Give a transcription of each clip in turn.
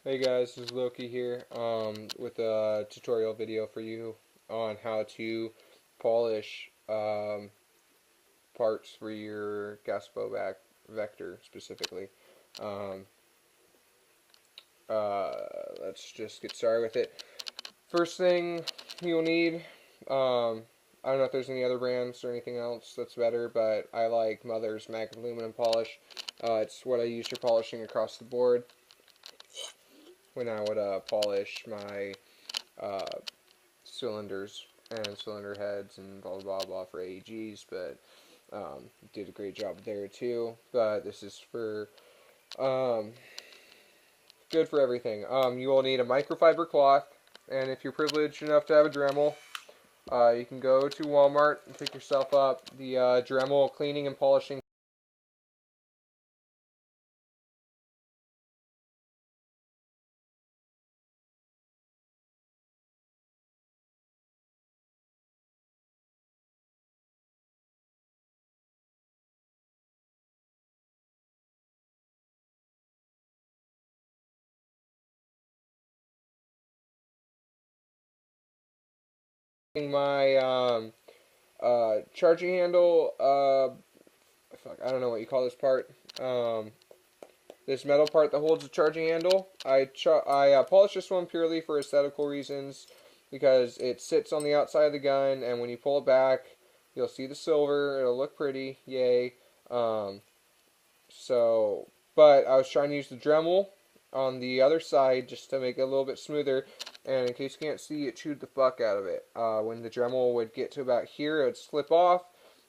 Hey guys, this is Loki here with a tutorial video for you on how to polish parts for your gas blowback vector specifically. Um, uh, let's just get started with it. First thing you'll need, I don't know if there's any other brands or anything else that's better, but I like Mother's Mag Aluminum Polish. It's what I use for polishing across the board when I would polish my uh, cylinders and cylinder heads and blah blah blah for AEGs, but did a great job there too. But this is for um, good for everything. You will need a microfiber cloth, and if you're privileged enough to have a Dremel, you can go to Walmart and pick yourself up the Dremel cleaning and polishing. My charging handle. Fuck, I don't know what you call this part. This metal part that holds the charging handle. I polished this one purely for aesthetical reasons because it sits on the outside of the gun, and when you pull it back, you'll see the silver. It'll look pretty. Yay. Um, but I was trying to use the Dremel on the other side just to make it a little bit smoother. And in case you can't see, it chewed the fuck out of it. When the Dremel would get to about here, it would slip off,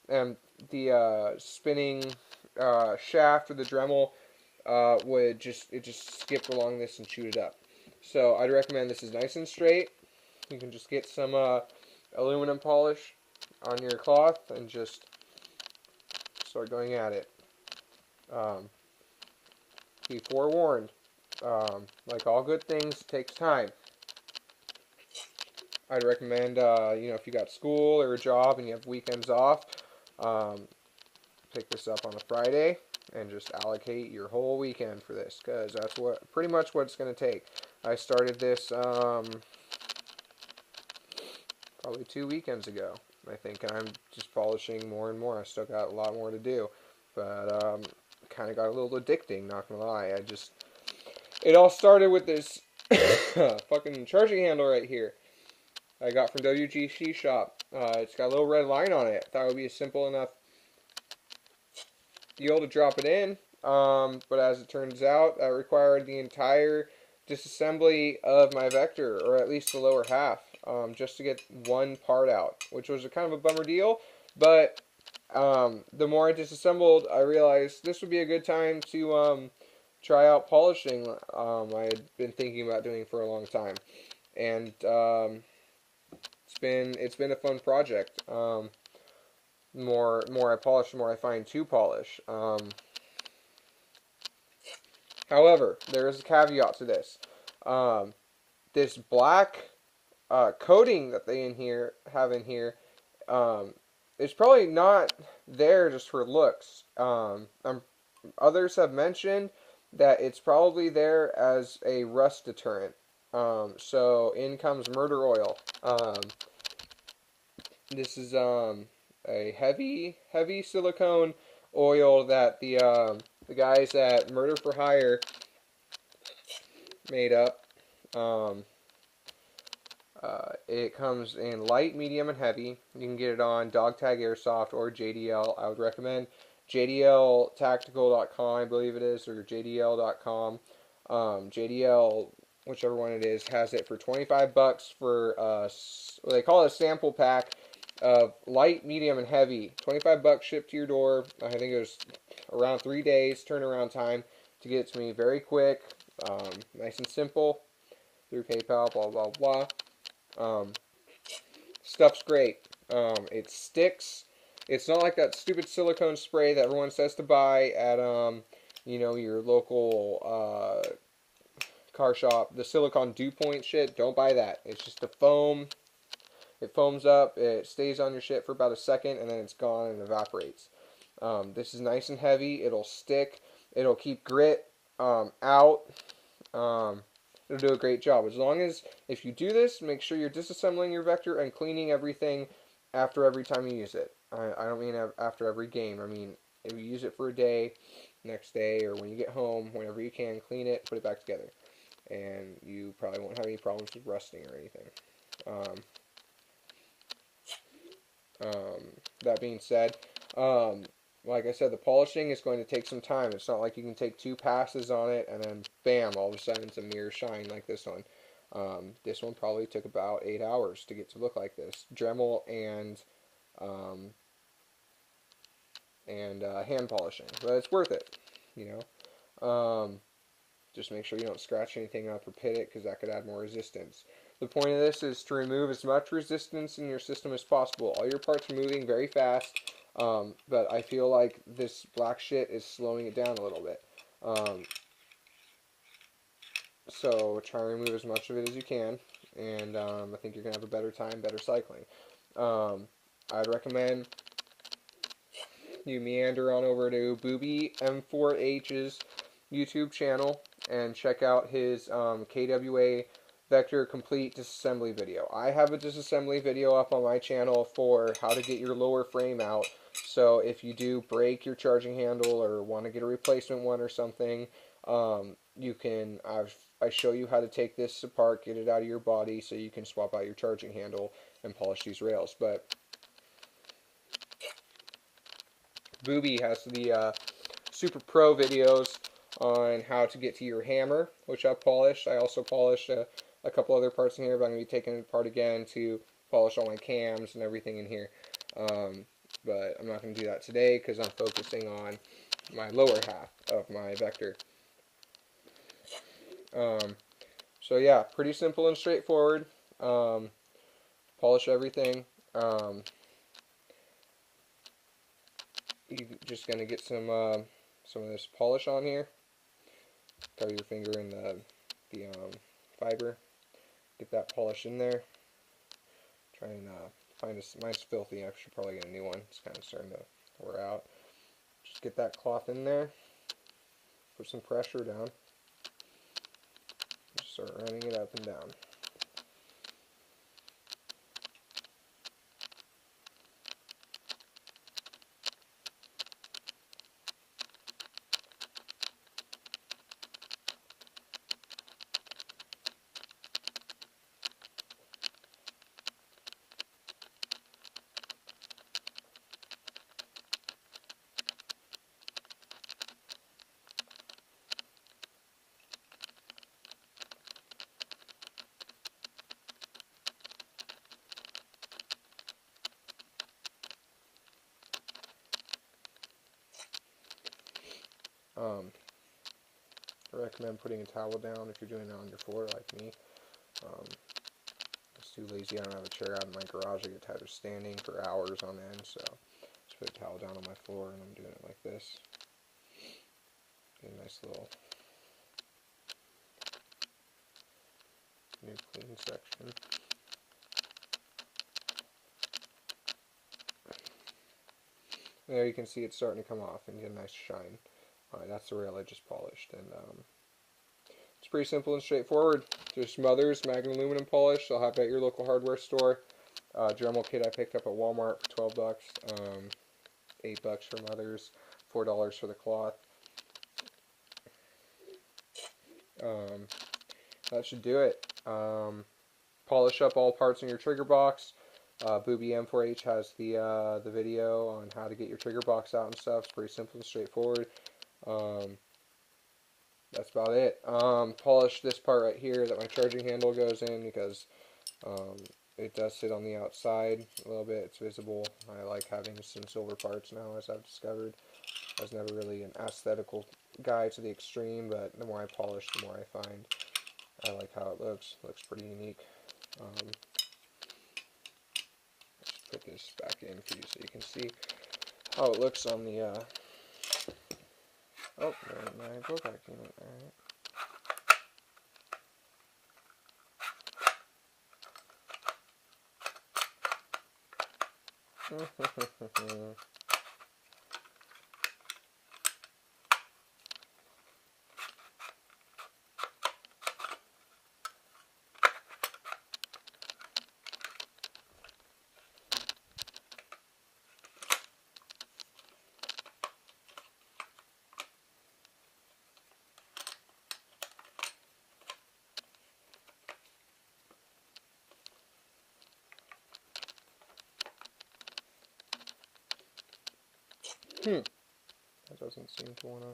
and the spinning shaft of the Dremel would just skipped along this and chewed it up. So I'd recommend this is nice and straight. You can just get some aluminum polish on your cloth and just start going at it. Be forewarned. Like all good things, it takes time. I'd recommend, if you got school or a job and you have weekends off, pick this up on a Friday and just allocate your whole weekend for this, because that's pretty much what it's going to take. I started this probably 2 weekends ago, I think, and I'm just polishing more and more. I still got a lot more to do, but kind of got a little addicting, not gonna lie. It all started with this fucking charging handle right here I got from WGC shop. It's got a little red line on it. Thought it would be a simple enough deal to drop it in, but as it turns out, that required the entire disassembly of my vector, or at least the lower half, just to get one part out, which was a kind of a bummer deal. But the more I disassembled, I realized this would be a good time to try out polishing. I had been thinking about doing for a long time, and it's been a fun project. More I polish, the more I find to polish. However, there is a caveat to this. This black coating that they have in here is probably not there just for looks. Others have mentioned that it's probably there as a rust deterrent. So in comes murder oil. This is a heavy silicone oil that the guys at Murder for Hire made up. It comes in light, medium, and heavy. You can get it on Dog Tag Airsoft or JDL. I would recommend JDLtactical.com, I believe it is, or JDL.com. JDL, whichever one it is, has it for $25 for they call it a sample pack of light, medium, and heavy. $25 shipped to your door. I think it was around 3 days turnaround time to get it to me. Very quick, nice and simple through PayPal. Blah blah blah. Stuff's great. It sticks. It's not like that stupid silicone spray that everyone says to buy at your local car shop. The silicone dew point shit. Don't buy that. It's just a foam. It foams up, it stays on your shit for about a second, and then it's gone and evaporates. This is nice and heavy. It'll stick. It'll keep grit out. it'll do a great job. As long as, if you do this, make sure you're disassembling your vector and cleaning everything after every time you use it. I don't mean after every game. I mean, if you use it for a day, next day, or when you get home, whenever you can, clean it, put it back together. And you probably won't have any problems with rusting or anything. That being said, like I said, the polishing is going to take some time. It's not like you can take 2 passes on it and then bam, all of a sudden it's a mirror shine like this one. This one probably took about 8 hours to get to look like this. Dremel um, and hand polishing, but it's worth it, you know. Just make sure you don't scratch anything up or pit it, because that could add more resistance. The point of this is to remove as much resistance in your system as possible. All your parts are moving very fast, but I feel like this black shit is slowing it down a little bit. So try and remove as much of it as you can, and I think you're going to have a better time, better cycling. I'd recommend you meander on over to Booby M4H's YouTube channel and check out his KWA Vector Complete Disassembly video. I have a disassembly video up on my channel for how to get your lower frame out. So if you do break your charging handle or want to get a replacement one or something, you can, I show you how to take this apart, get it out of your body so you can swap out your charging handle and polish these rails. But Booby has the Super Pro videos on how to get to your hammer, which I've polished. I also polished a couple other parts in here, but I'm going to be taking it apart again to polish all my cams and everything in here. But I'm not going to do that today because I'm focusing on my lower half of my vector. So yeah, pretty simple and straightforward. Polish everything. You're just going to get some of this polish on here. Cover your finger in the fiber. Get that polish in there. Try and find mine's filthy. I should probably get a new one. It's kind of starting to wear out. Just get that cloth in there. Put some pressure down. Just start running it up and down. I recommend putting a towel down if you're doing it on your floor like me. I'm just too lazy. I don't have a chair out in my garage. I get tired of standing for hours on end, so just put a towel down on my floor and I'm doing it like this. Get a nice little new clean section. There you can see it's starting to come off and get a nice shine. Alright, that's the rail I just polished, and it's pretty simple and straightforward. Just Mother's Magnum aluminum polish. I'll have it at your local hardware store. Dremel kit I picked up at Walmart for 12 bucks. $8 for Mother's, $4 for the cloth. That should do it. Polish up all parts in your trigger box. Booby M4H has the video on how to get your trigger box out and stuff. It's pretty simple and straightforward. That's about it. Polish this part right here that my charging handle goes in, because it does sit on the outside a little bit. It's visible. I like having some silver parts now, as I've discovered. I was never really an aesthetical guy to the extreme, but the more I polish, the more I find I like how it looks. It looks pretty unique. Let's put this back in for you so you can see how it looks on the oh, no, go back in it. Alright. That doesn't seem to want to...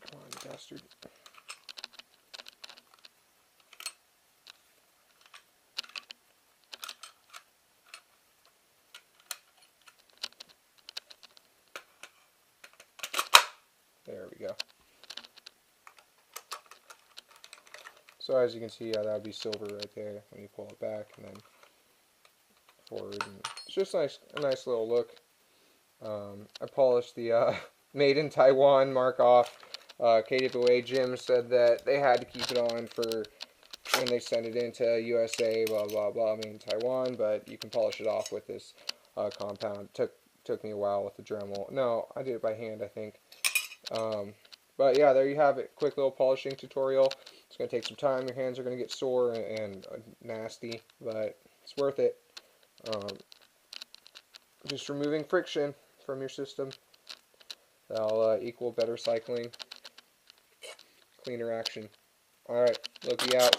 Come on, bastard. There we go. So as you can see, that would be silver right there when you pull it back and then forward. And it's just nice, a nice little look. I polished the Made in Taiwan mark off. KWA Jim said that they had to keep it on for when they send it into USA, blah blah blah, made in Taiwan. But you can polish it off with this compound. Took me a while with the Dremel. No, I did it by hand, I think. But yeah, there you have it. Quick little polishing tutorial. It's going to take some time. Your hands are going to get sore and nasty, but it's worth it. Just removing friction from your system. That'll equal better cycling, cleaner action. Alright, Loki out.